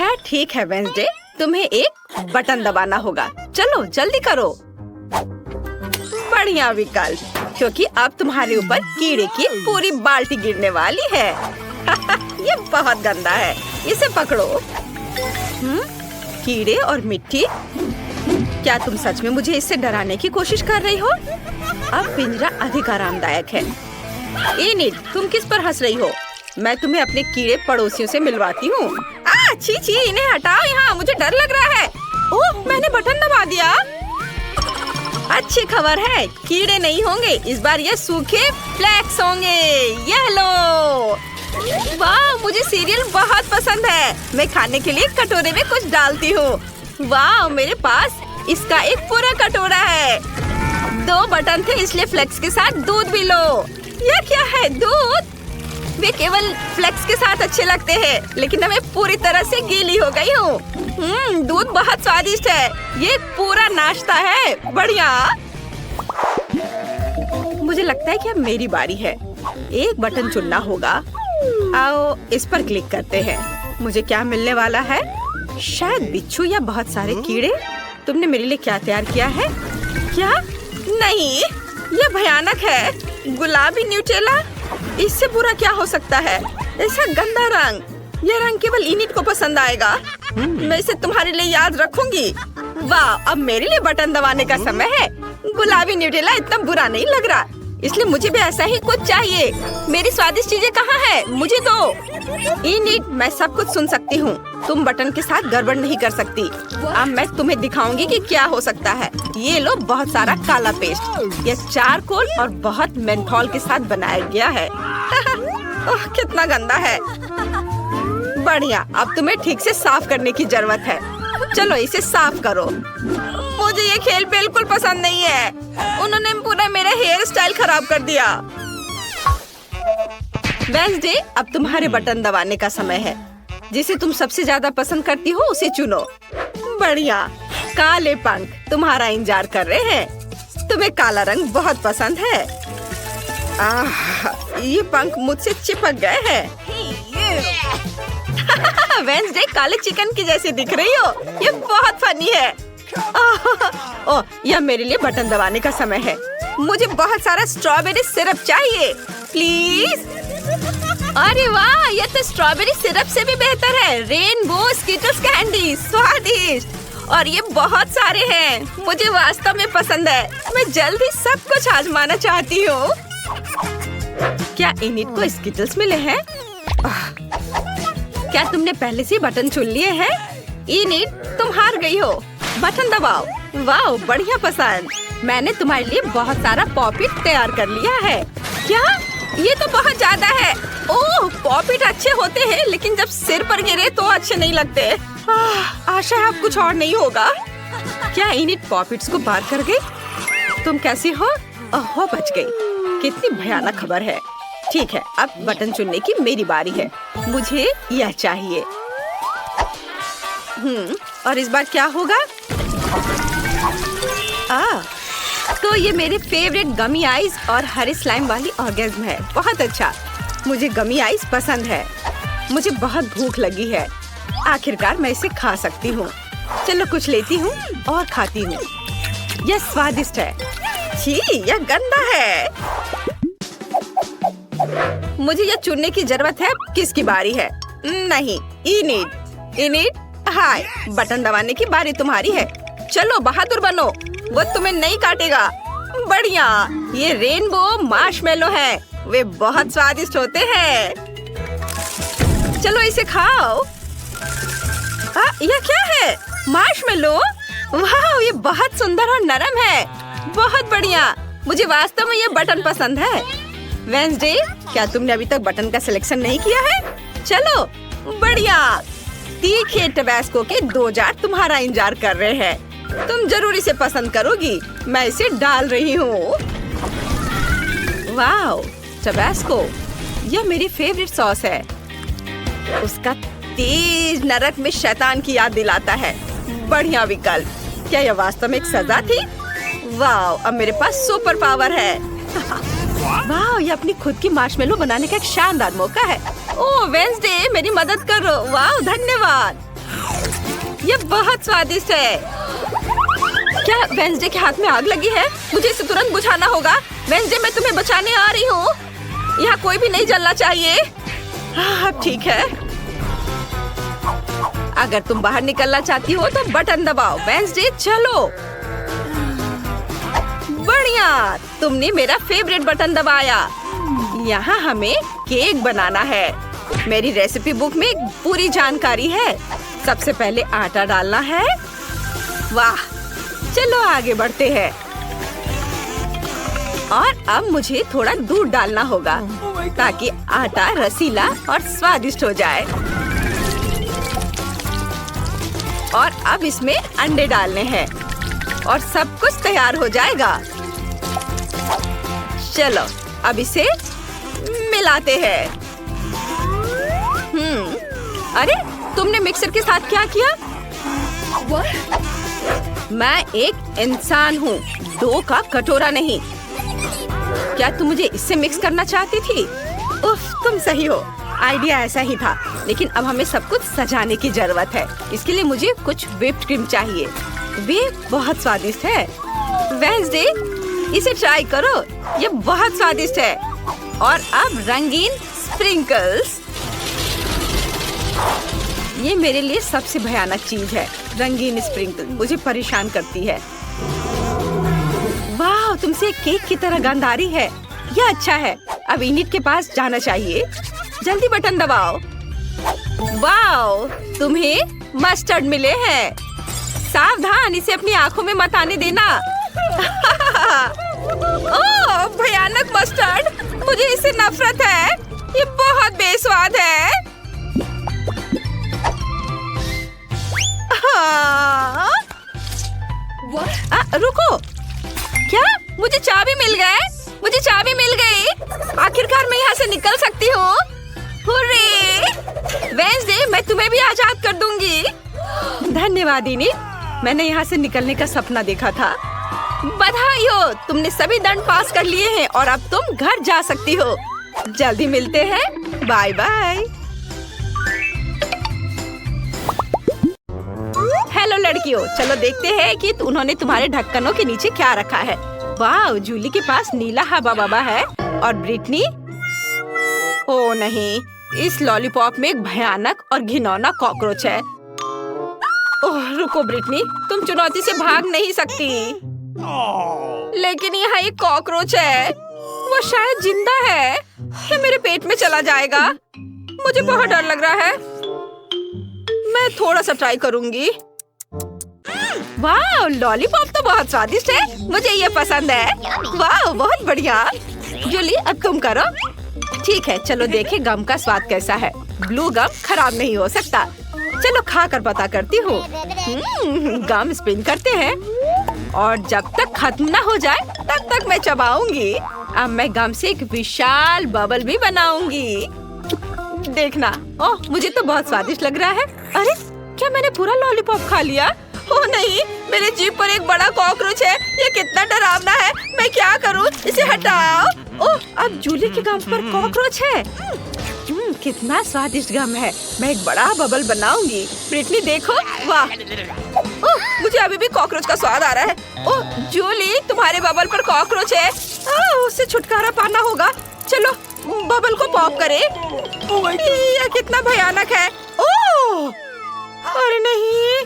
खैर ठीक है वेंसडे, तुम्हें एक बटन दबाना होगा। चलो जल्दी करो। बढ़िया विकल्प, क्योंकि अब तुम्हारे ऊपर कीड़े की पूरी बाल्टी गिरने वाली है। ये बहुत गंदा है, इसे पकड़ो। कीड़े और मिट्टी, क्या तुम सच में मुझे इससे डराने की कोशिश कर रही हो? अब पिंजरा अधिक आरामदायक है। इनिट, तुम किस पर हंस रही हो? मैं तुम्हें अपने कीड़े पड़ोसियों से मिलवाती हूँ। छी छी, इन्हें हटाओ यहाँ, मुझे डर लग रहा है। ओह, मैंने बटन दबा दिया। अच्छी खबर है, कीड़े नहीं होंगे इस बार, ये सूखे फ्लेक्स होंगे। ये लो। वाह, मुझे सीरियल बहुत पसंद है। मैं खाने के लिए कटोरे में कुछ डालती हूँ। वाह, मेरे पास इसका एक पूरा कटोरा है। 2 बटन थे, इसलिए फ्लेक्स के साथ दूध भी लो। यह क्या है? दूध? वे केवल फ्लेक्स के साथ अच्छे लगते हैं, लेकिन मैं पूरी तरह से गीली हो गई हूँ। दूध बहुत स्वादिष्ट है। ये पूरा नाश्ता है। बढ़िया। मुझे लगता है कि अब मेरी बारी है। एक बटन चुनना होगा। आओ इस पर क्लिक करते हैं। मुझे क्या मिलने वाला है? शायद बिच्छू या बहुत सारे कीड़े। तुमने मेरे लिए क्या तैयार किया है? क्या? नहीं, यह भयानक है। गुलाबी न्यूटेला, इससे बुरा क्या हो सकता है? ऐसा गंदा रंग। यह रंग केवल इनिट को पसंद आएगा। मैं इसे तुम्हारे लिए याद रखूंगी। वाह, अब मेरे लिए बटन दबाने का समय है। गुलाबी न्यूटेला इतना बुरा नहीं लग रहा, इसलिए मुझे भी ऐसा ही कुछ चाहिए। मेरी स्वादिष्ट चीजें कहाँ है? मुझे दो। इनिट, मैं सब कुछ सुन सकती हूँ। तुम बटन के साथ गड़बड़ नहीं कर सकती। अब मैं तुम्हें दिखाऊंगी कि क्या हो सकता है। ये लो, बहुत सारा काला पेस्ट। ये चारकोल और बहुत मेंथोल के साथ बनाया गया है। ओह, कितना गंदा है। बढ़िया, अब तुम्हें ठीक से साफ करने की जरूरत है। चलो इसे साफ करो। मुझे ये खेल बिल्कुल पसंद नहीं है। उन्होंने पूरा मेरा हेयर स्टाइल खराब कर दिया। वेंसडे, अब तुम्हारे बटन दबाने का समय है। जिसे तुम सबसे ज्यादा पसंद करती हो उसे चुनो। बढ़िया। काले पंख तुम्हारा इंतजार कर रहे हैं। तुम्हें काला रंग बहुत पसंद है। ये पंख मुझसे चिपक गए हैं। वेंसडे, काले चिकन की जैसी दिख रही हो। ये बहुत फनी है। ओह, यह मेरे लिए बटन दबाने का समय है। मुझे बहुत सारा स्ट्रॉबेरी सिरप चाहिए, प्लीज। अरे वाह, यह तो स्ट्रॉबेरी सिरप से भी बेहतर है। रेनबो स्किटल्स कैंडी, स्वादिष्ट। और ये बहुत सारे हैं। मुझे वास्तव में पसंद है। मैं जल्दी सब कुछ आजमाना चाहती हूँ। क्या इनिट को स्किटल्स मिले हैं? क्या तुमने पहले से बटन चुन लिए हैं? इनिट, तुम हार गई हो। बटन दबाओ। वाह, बढ़िया पसंद। मैंने तुम्हारे लिए बहुत सारा पॉपिट तैयार कर लिया है। क्या? ये तो बहुत ज्यादा है। ओह, पॉपिट अच्छे होते हैं, लेकिन जब सिर पर गिरे तो अच्छे नहीं लगते। आशा है अब कुछ और नहीं होगा। क्या इनिट पॉपिट्स को बाहर कर गई? तुम कैसी हो? ओह, बच गई। कितनी भयानक खबर है। ठीक है, अब बटन चुनने की मेरी बारी है। मुझे यह चाहिए। और इस बार क्या होगा? तो ये मेरे फेवरेट गमी आइस और हरे स्लाइम वाली ऑर्गेज्म है। बहुत अच्छा, मुझे गमी आइस पसंद है। मुझे बहुत भूख लगी है। आखिरकार मैं इसे खा सकती हूँ। चलो कुछ लेती हूँ और खाती हूँ। यह स्वादिष्ट है। छी, यह गंदा है। मुझे यह चुनने की जरूरत है। किसकी बारी है? नहीं, इनिट, हाय, बटन दबाने की बारी तुम्हारी है। चलो बहादुर बनो, वो तुम्हें नहीं काटेगा। बढ़िया, ये रेनबो मार्शमेलो है। वे बहुत स्वादिष्ट होते हैं। चलो इसे खाओ। यह क्या है? मार्शमेलो? वाह, ये बहुत सुंदर और नरम है। बहुत बढ़िया, मुझे वास्तव में ये बटन पसंद है। वेंसडे, क्या तुमने अभी तक बटन का सिलेक्शन नहीं किया है? चलो, बढ़िया। तीखे टबैस्को के 2 जार तुम्हारा इंतजार कर रहे हैं। तुम जरूर इसे पसंद करोगी। मैं इसे डाल रही हूँ। वाह, टबैस्को, यह मेरी फेवरेट सॉस है। उसका तेज नरक में शैतान की याद दिलाता है। बढ़िया विकल्प। क्या यह वास्तव में एक सजा थी? वाह, अब मेरे पास सुपर पावर है। वाह, ये अपनी खुद की मार्शमेलो बनाने का एक शानदार मौका है। ओह वेंसडे, मेरी मदद करो। वाह, धन्यवाद। ये बहुत स्वादिष्ट है। क्या वेंसडे के हाथ में आग लगी है? मुझे इसे तुरंत बुझाना होगा। वेंसडे, मैं तुम्हें बचाने आ रही हूँ। यहाँ कोई भी नहीं जलना चाहिए। अब ठीक है। अगर तुम बाहर निकलना चाहती हो तो बटन दबाओ। वेंसडे, चलो। बढ़िया, तुमने मेरा फेवरेट बटन दबाया। यहाँ हमें केक बनाना है। मेरी रेसिपी बुक में पूरी जानकारी है। सबसे पहले आटा डालना है। वाह, चलो आगे बढ़ते हैं। और अब मुझे थोड़ा दूध डालना होगा ताकि आटा रसीला और स्वादिष्ट हो जाए। और अब इसमें अंडे डालने हैं और सब कुछ तैयार हो जाएगा। चलो अब इसे मिलाते हैं। अरे, तुमने मिक्सर के साथ क्या किया? मैं एक इंसान हूँ, डो का कटोरा नहीं। क्या तुम मुझे इससे मिक्स करना चाहती थी? उफ, तुम सही हो। आइडिया ऐसा ही था, लेकिन अब हमें सब कुछ सजाने की जरूरत है। इसके लिए मुझे कुछ व्हिप्ड क्रीम चाहिए। वे बहुत स्वादिष्ट है। वेंसडे, इसे ट्राई करो, ये बहुत स्वादिष्ट है। और अब रंगीन स्प्रिंकल्स। ये मेरे लिए सबसे भयानक चीज है। रंगीन स्प्रिंकल मुझे परेशान करती है। वाह, तुमसे केक की तरह गंध आ रही है। यह अच्छा है। अब इनिट के पास जाना चाहिए। जल्दी बटन दबाओ। वाह, तुम्हें मस्टर्ड मिले हैं। सावधान, इसे अपनी आंखों में मत आने देना। ओह, भयानक मस्टर्ड, मुझे इससे नफरत है। ये बहुत बेस्वाद है। रुको, क्या मुझे चाबी मिल गए? मुझे चाबी मिल गई। आखिरकार मैं यहाँ से निकल सकती हूँ। हुर्रे! वेंसडे, मैं तुम्हें भी आजाद कर दूंगी। धन्यवाद इनिट, मैंने यहाँ से निकलने का सपना देखा था। बधाई हो, तुमने सभी दंड पास कर लिए हैं और अब तुम घर जा सकती हो। जल्दी मिलते हैं। Bye bye. हेलो लड़कियों, चलो देखते हैं कि उन्होंने तुम्हारे ढक्कनों के नीचे क्या रखा है। वाह, जूली के पास नीला हवा बाबा है। और ब्रिटनी, ओ नहीं, इस लॉलीपॉप में एक भयानक और घिनौना कॉकरोच है। ओह, रुको ब्रिटनी, तुम चुनौती से भाग नहीं सकती। लेकिन यहाँ एक कॉकरोच है। वो शायद जिंदा है। ये मेरे पेट में चला जाएगा। मुझे बहुत डर लग रहा है। मैं थोड़ा सा ट्राई करूंगी। वाह, लॉलीपॉप तो बहुत स्वादिष्ट है। मुझे ये पसंद है। वाह, बहुत बढ़िया। जूली, अब तुम करो। ठीक है, चलो देखें गम का स्वाद कैसा है। ब्लू गम खराब नहीं हो सकता। चलो खा कर पता करती हूँ। गम स्पिन करते हैं और जब तक खत्म ना हो जाए तब तक मैं चबाऊंगी। अब मैं गम से एक विशाल बबल भी बनाऊंगी। देखना, ओह, मुझे तो बहुत स्वादिष्ट लग रहा है। अरे, क्या मैंने पूरा लॉलीपॉप खा लिया? ओह नहीं, मेरे जीभ पर एक बड़ा कॉकरोच है। ये कितना डरावना है। मैं क्या करूं? इसे हटाओ। ओह, अब जूली के गम पर कॉकरोच है। कितना स्वादिष्ट गम है। मैं एक बड़ा बबल बनाऊंगी। ब्रिटनी देखो, वाह। ओह, मुझे अभी भी कॉकरोच का स्वाद आ रहा है। ओह जूली, तुम्हारे बबल पर कॉकरोच है। उससे छुटकारा पाना होगा। चलो बबल को पॉप करें। यह कितना भयानक है। ओह, अरे नहीं,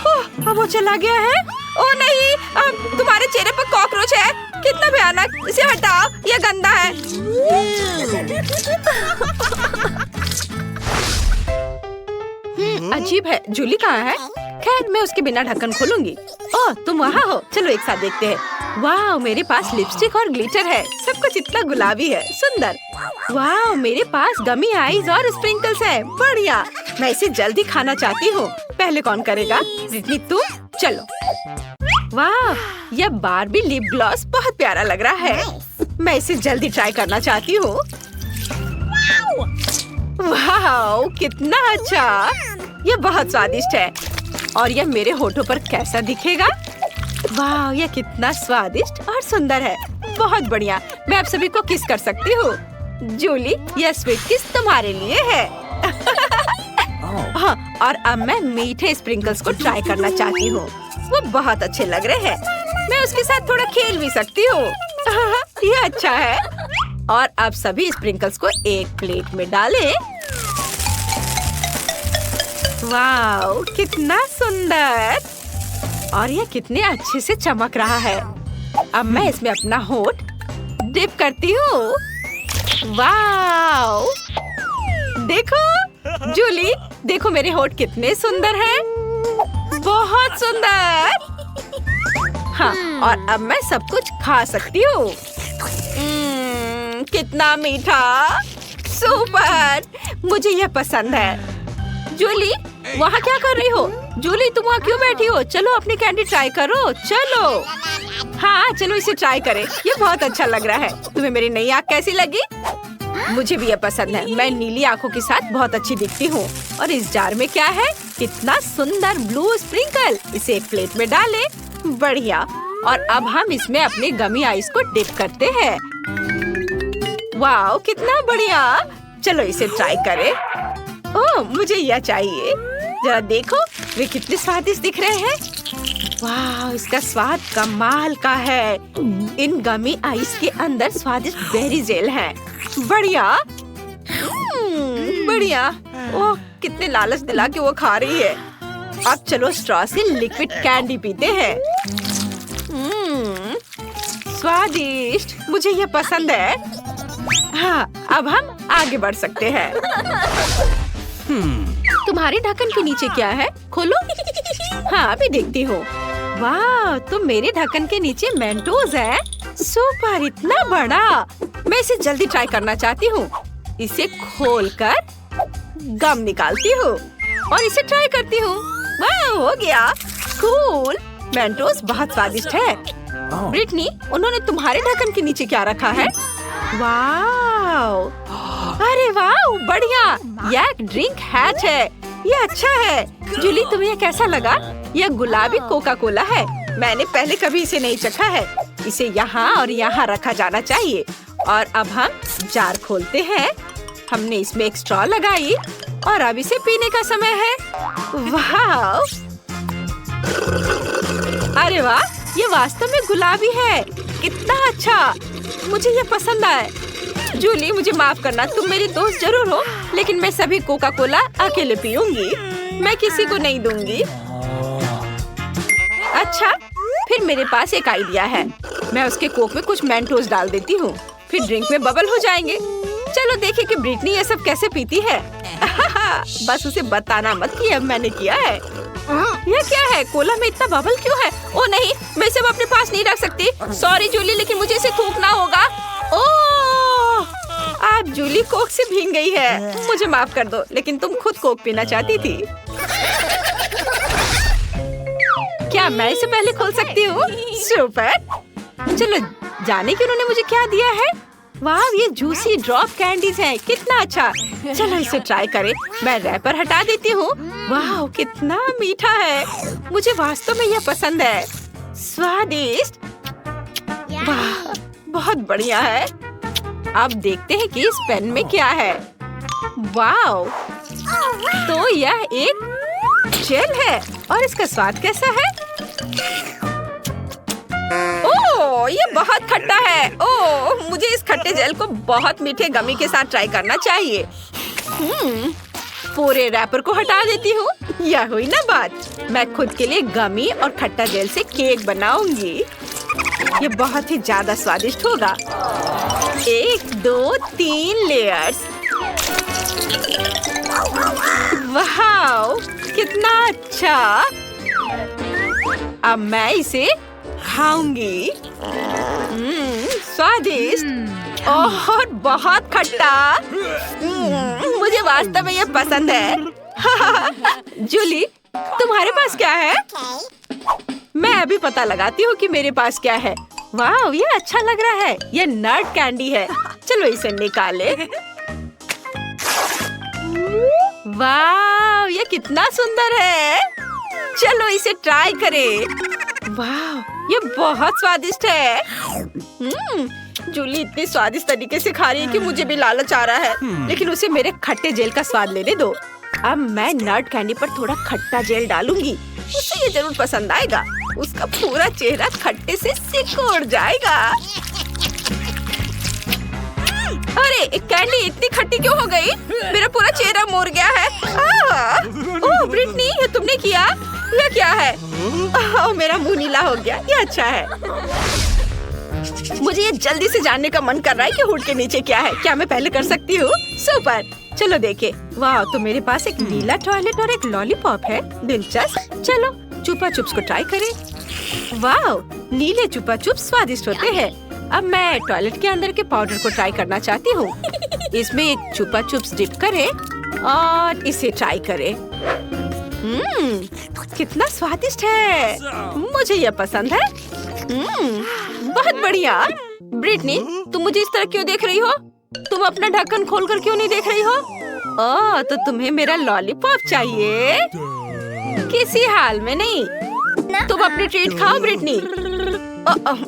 ओह, अब वो चला गया है। ओह नहीं, अब तुम्हारे चेहरे पर कॉकरोच है। कितना भयानक। इसे हटाओ, यह गंदा है। अजीब है। जूली कहाँ है? खैर, मैं उसके बिना ढक्कन खोलूंगी। ओह, तुम वहाँ हो। चलो एक साथ देखते हैं। वाह, मेरे पास लिपस्टिक और ग्लिटर है। सब कुछ इतना गुलाबी है, सुंदर। वाह, मेरे पास गमी आईज और स्प्रिंकल्स है। बढ़िया। मैं इसे जल्दी खाना चाहती हूँ। पहले कौन करेगा? ब्रिटनी, तुम। चलो। वाह, यह बार्बी लिप ग्लॉस बहुत प्यारा लग रहा है। मैं इसे जल्दी ट्राई करना चाहती हूँ। वाह, कितना अच्छा। यह बहुत स्वादिष्ट है। और यह मेरे होठों पर कैसा दिखेगा? वाह, यह कितना स्वादिष्ट और सुंदर है। बहुत बढ़िया। मैं आप सभी को किस कर सकती हूँ। जूली, यह स्वीट किस तुम्हारे लिए है। हाँ, और अब मैं मीठे स्प्रिंकल्स को ट्राई करना चाहती हूँ। वो बहुत अच्छे लग रहे हैं। मैं उसके साथ थोड़ा खेल भी सकती हूँ। ये अच्छा है। और अब सभी स्प्रिंकल्स को एक प्लेट में डालें। वाओ, कितना सुंदर! और ये कितने अच्छे से चमक रहा है। अब मैं इसमें अपना होठ डिप करती हूँ। वाओ! देखो जूली, देखो मेरे होठ कितने सुंदर हैं। बहुत सुंदर। हाँ, और अब मैं सब कुछ खा सकती हूँ। कितना मीठा! सुपर! मुझे यह पसंद है। जूली, वहाँ क्या कर रही हो? जूली, तुम वहाँ क्यों बैठी हो? चलो अपनी कैंडी ट्राई करो, चलो। हाँ, चलो इसे ट्राई करें। ये बहुत अच्छा लग रहा है। तुम्हें मेरी नई आँख कैसी लगी? मुझे भी ये पसंद है। मैं नीली आँखों के साथ बहुत अच्छी दिखती हूँ। और इस जार में क्या है? कितना सुंदर ब्लू स्प्रिंकल। इसे एक प्लेट में डालें। बढ़िया। और अब हम इसमें अपने गमी आइस को डिप करते हैं। वाओ, कितना बढ़िया! चलो इसे ट्राई करें। ओह, मुझे यह चाहिए। जरा देखो, वे कितने स्वादिष्ट दिख रहे हैं। वाह, इसका स्वाद कमाल का है। इन गमी आइस के अंदर स्वादिष्ट बेरी जेल है। बढ़िया। बढ़िया। ओह, कितने लालच दिला के वो खा रही है। अब चलो स्ट्रॉ से लिक्विड कैंडी पीते हैं। स्वादिष्ट, मुझे ये पसंद है। हाँ, अब हम आगे बढ़ सकते हैं। तुम्हारे ढक्कन के नीचे क्या है? खोलो। हाँ, अभी देखती हूँ। वाह, तो मेरे ढक्कन के नीचे मेंटोस है। सुपर, इतना बड़ा। मैं इसे जल्दी ट्राई करना चाहती हूँ। इसे खोलकर गम निकालती हूँ और इसे ट्राई करती हूँ। वाह, हो गया। कूल। मेंटोस बहुत स्वादिष्ट है। ब्रिटनी, उन्होंने तुम्हारे ढक्कन के नीचे क्या रखा है? वाह! अरे वाह, बढ़िया। यह एक ड्रिंक हैच है। ये अच्छा है। जूली, तुम्हें यह कैसा लगा? यह गुलाबी कोका कोला है। मैंने पहले कभी इसे नहीं चखा है। इसे यहाँ और यहाँ रखा जाना चाहिए। और अब हम जार खोलते हैं। हमने इसमें एक स्ट्रॉ लगाई और अब इसे पीने का समय है। वाह! अरे वाह, ये वास्तव में गुलाबी है। कितना अच्छा! मुझे ये पसंद आया। जूली, मुझे माफ करना, तुम मेरी दोस्त जरूर हो, लेकिन मैं सभी कोका कोला अकेले पीऊंगी। मैं किसी को नहीं दूंगी। अच्छा, फिर मेरे पास एक आइडिया है। मैं उसके कोक में कुछ मेंटोस डाल देती हूँ। फिर ड्रिंक में बबल हो जाएंगे। चलो देखें कि ब्रिटनी ये सब कैसे पीती है। बस उसे बताना मत कि अब मैंने किया है। यह क्या है? कोला में इतना बबल क्यों है? ओ नहीं, मैं इसे अपने पास नहीं रख सकती। सॉरी जूली, लेकिन मुझे इसे थूकना होगा। ओह! आज जूली कोक से भीग गई है। मुझे माफ कर दो, लेकिन तुम खुद कोक पीना चाहती थी। क्या मैं इसे पहले खोल सकती हूँ? सुपर! चलो जाने कि उन्होंने मुझे क्या दिया है। वाह, ये जूसी ड्रॉप कैंडीज हैं। कितना अच्छा! चलो इसे ट्राई करें। मैं रैपर हटा देती हूँ। वाह, कितना मीठा है। मुझे वास्तव में यह पसंद है। स्वादिष्ट। वाह, बहुत बढ़िया है। अब देखते हैं कि इस पेन में क्या है। वाह, तो यह एक जेल है। और इसका स्वाद कैसा है? ओह, ये बहुत खट्टा है। ओह, मुझे इस खट्टे जेल को बहुत मीठे गमी के साथ ट्राई करना चाहिए। पूरे रैपर को हटा देती हूँ। यह हुई ना बात। मैं खुद के लिए गमी और खट्टा जेल से केक बनाऊंगी। ये बहुत ही ज्यादा स्वादिष्ट होगा। 1, 2, 3 लेयर्स। वाह, कितना अच्छा! अब मैं इसे खाऊंगी। स्वादिष्ट और बहुत खट्टा। मुझे वास्तव में ये पसंद है। जूली, तुम्हारे पास क्या है? मैं अभी पता लगाती हूँ कि मेरे पास क्या है। वाह, ये अच्छा लग रहा है। ये नट कैंडी है। चलो इसे निकाले। वाह, ये कितना सुंदर है। चलो इसे ट्राई करें। वाह, ये बहुत स्वादिष्ट है। जूली इतनी स्वादिष्ट तरीके से खा रही है कि मुझे भी लालच आ रहा है। लेकिन उसे मेरे खट्टे जेल का स्वाद लेने दो। अब मैं नट कैंडी पर थोड़ा खट्टा जेल डालूंगी। उसे ये जरूर पसंद आएगा। उसका पूरा चेहरा खट्टे से सिकुड़ जाएगा। अरे कैंडी इतनी खट्टी क्यों हो गई? मेरा पूरा चेहरा मुड़ गया है। ओह ब्रिटनी, ये तुमने किया? ये क्या है? मेरा मुंह नीला हो गया। ये अच्छा है। मुझे ये जल्दी से जानने का मन कर रहा है कि हुड के नीचे क्या है। क्या मैं पहले कर सकती हूँ? सुपर, चलो देखे। वाह, तो मेरे पास एक नीला टॉयलेट और एक लॉलीपॉप है। दिलचस्प। चलो चुपा चुप्स को ट्राई करें। वाह, नीले चुपा चुप्स स्वादिष्ट होते हैं। अब मैं टॉयलेट के अंदर के पाउडर को ट्राई करना चाहती हूँ। इसमें एक चुपा चुप्स डिप करें और इसे ट्राई करें। कितना स्वादिष्ट है। मुझे यह पसंद है। बहुत बढ़िया। ब्रिटनी, तुम मुझे इस तरह क्यों देख रही हो? तुम अपना ढक्कन खोलकर क्यों नहीं देख रही हो? ओह, तो तुम्हें मेरा लॉलीपॉप चाहिए? किसी हाल में नहीं। तुम अपनी ट्रीट खाओ ब्रिटनी।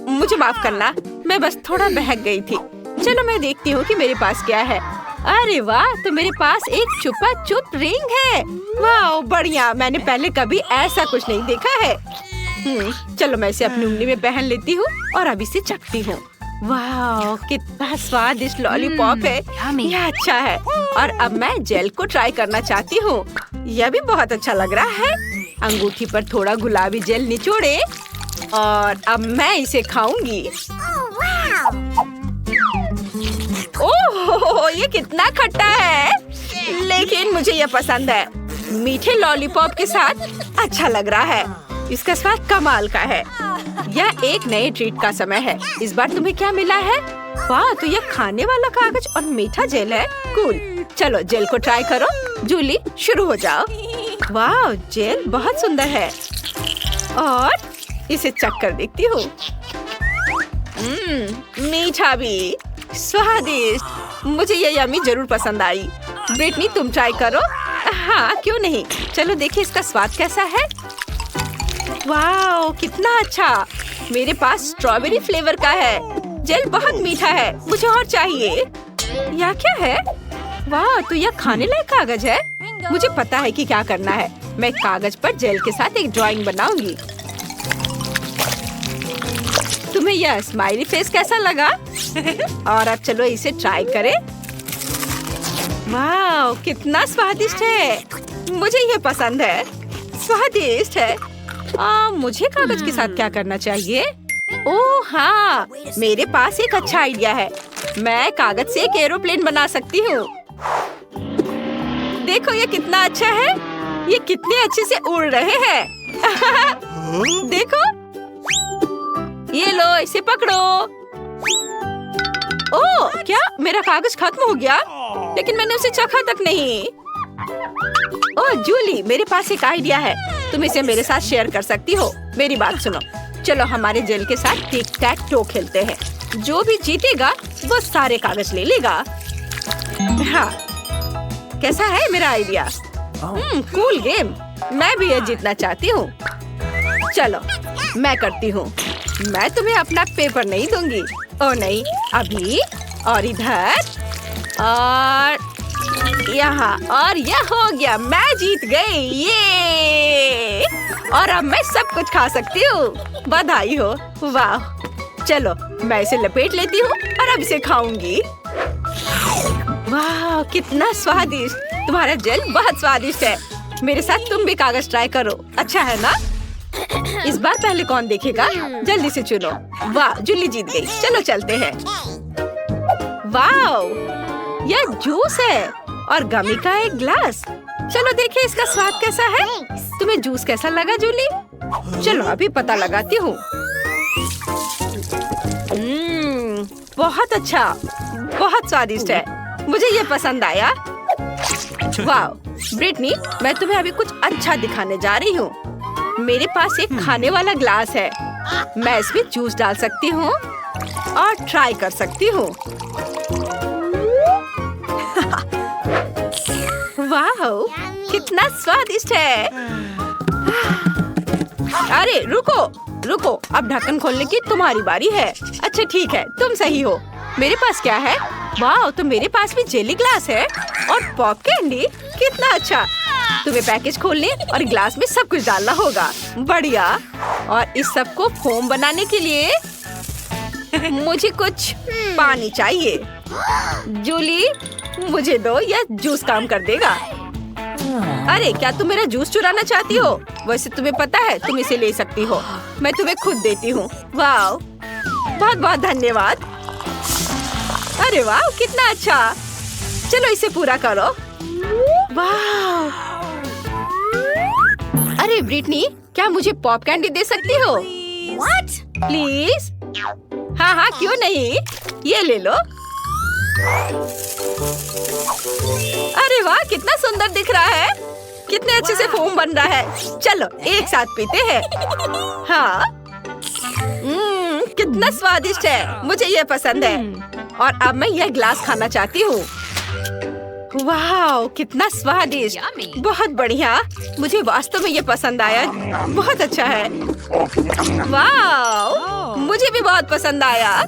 मुझे माफ करना, मैं बस थोड़ा बहक गई थी। चलो मैं देखती हूँ कि मेरे पास क्या है। अरे वाह, तो मेरे पास एक चुपा चुप रिंग है। वाह बढ़िया, मैंने पहले कभी ऐसा कुछ नहीं देखा है। चलो मैं इसे अपनी उंगली में पहन लेती हूँ और अब इसे चखती हूँ। वाह, कितना स्वादिष्ट लॉलीपॉप है। यह अच्छा है। और अब मैं जेल को ट्राई करना चाहती हूँ। यह भी बहुत अच्छा लग रहा है। अंगूठी पर थोड़ा गुलाबी जेल निचोड़े और अब मैं इसे खाऊंगी। ओह, ये कितना खट्टा है, लेकिन मुझे यह पसंद है। मीठे लॉलीपॉप के साथ अच्छा लग रहा है। इसका स्वाद कमाल का है। यह एक नए ट्रीट का समय है। इस बार तुम्हें क्या मिला है? वाह, तो यह खाने वाला कागज और मीठा जेल है। कूल। चलो जेल को ट्राई करो। जूली, शुरू हो जाओ। वाह, जेल बहुत सुंदर है और इसे चख कर देखती हूँ। मीठा भी, स्वादिष्ट। मुझे ये यम्मी जरूर पसंद आई। ब्रिटनी, तुम ट्राई करो। हाँ, क्यों नहीं। चलो देखिए इसका स्वाद कैसा है। वाह, कितना अच्छा। मेरे पास स्ट्रॉबेरी फ्लेवर का है। जेल बहुत मीठा है। मुझे और चाहिए। यह क्या है? वाह, तो यह खाने लायक कागज है। मुझे पता है कि क्या करना है। मैं कागज पर जेल के साथ एक ड्राइंग बनाऊंगी। तुम्हें यह स्माइली फेस कैसा लगा? और अब चलो इसे ट्राई करें। वाह, कितना स्वादिष्ट है। मुझे यह पसंद है। स्वादिष्ट है। मुझे कागज के साथ क्या करना चाहिए? ओह हाँ, मेरे पास एक अच्छा आइडिया है। मैं कागज से एक एरोप्लेन बना सकती हूँ। देखो ये कितना अच्छा है। ये कितने अच्छे से उड़ रहे हैं। देखो, ये लो, इसे पकड़ो। ओह, क्या मेरा कागज खत्म हो गया? लेकिन मैंने उसे चखा तक नहीं। ओह जूली, मेरे पास एक आइडिया है। तुम इसे मेरे साथ शेयर कर सकती हो। मेरी बात सुनो। चलो हमारे जेल के साथ टिक टैक टो खेलते हैं। जो भी जीतेगा वो सारे कागज ले लेगा। हाँ, कैसा है मेरा आइडिया? Cool game. मैं भी ये जीतना चाहती हूँ। चलो मैं करती हूँ। मैं तुम्हें अपना पेपर नहीं दूंगी। ओ नहीं, अभी और इधर और यहाँ, और यह हो गया। मैं जीत गई। ये और अब मैं सब कुछ खा सकती हूँ। बधाई हो। वाह, चलो मैं इसे लपेट लेती हूँ और अब इसे खाऊंगी। वाह, कितना स्वादिष्ट। तुम्हारा जेल बहुत स्वादिष्ट है। मेरे साथ तुम भी कागज ट्राई करो। अच्छा है ना? इस बार पहले कौन देखेगा? जल्दी से चुनो। वाह, जूली जीत गई। चलो चलते हैं। वाह, यह जूस है और गमी का एक ग्लास। चलो देखिए इसका स्वाद कैसा है। तुम्हें जूस कैसा लगा जूली? चलो अभी पता लगाती हूँ। बहुत अच्छा, बहुत स्वादिष्ट है। मुझे ये पसंद आया। वाह ब्रिटनी, मैं तुम्हें अभी कुछ अच्छा दिखाने जा रही हूँ। मेरे पास एक खाने वाला ग्लास है। मैं इसमें जूस डाल सकती हूँ और ट्राई कर सकती हूँ। वाह, कितना स्वादिष्ट है। अरे रुको रुको, अब ढक्कन खोलने की तुम्हारी बारी है। अच्छा ठीक है, तुम सही हो। मेरे पास क्या है? वाह, तो मेरे पास भी जेली ग्लास है और पॉप कैंडी। कितना अच्छा। तुम्हें पैकेज खोलने और ग्लास में सब कुछ डालना होगा। बढ़िया। और इस सब को फोम बनाने के लिए मुझे कुछ पानी चाहिए। जूली, मुझे दो, यह जूस काम कर देगा। अरे क्या तुम मेरा जूस चुराना चाहती हो? वैसे तुम्हें पता है तुम इसे ले सकती हो, मैं तुम्हें खुद देती हूँ। वाह, बहुत बहुत धन्यवाद। अरे वाह, कितना अच्छा। चलो इसे पूरा करो। वाह। अरे ब्रिटनी, क्या मुझे पॉप कैंडी दे सकती हो? प्लीज। हाँ हाँ, क्यों नहीं, ये ले लो। अरे वाह, कितना सुंदर दिख रहा है। कितने अच्छे से फोम बन रहा है। चलो एक साथ पीते हैं। हाँ, कितना स्वादिष्ट है, मुझे ये पसंद है। और अब मैं यह ग्लास खाना चाहती हूँ। वाह, कितना स्वादिष्ट, बहुत बढ़िया। मुझे वास्तव में ये पसंद आया, बहुत अच्छा है। वाह, मुझे भी बहुत पसंद आया।